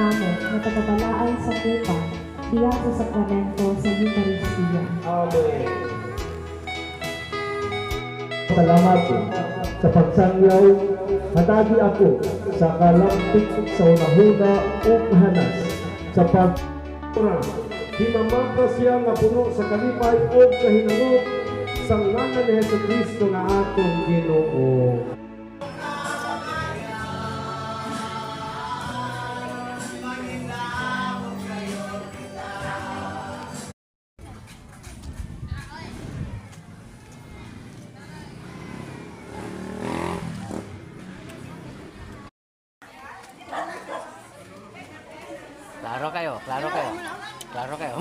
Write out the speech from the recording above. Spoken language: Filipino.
namo nga pagbabalaan sa kupa diya sa sakramento sa Eucharistia. Amen. Salamat po sa pagsangyaw, hatagi ako sa kalampik sa unahuna o hanas sa pagtura. Hinamata siya nga puno sa kalipay o kahinangot sa ngalan ni Jesucristo na atong Ginoo. Klaro kayo, klaro kayo. Klaro kayo.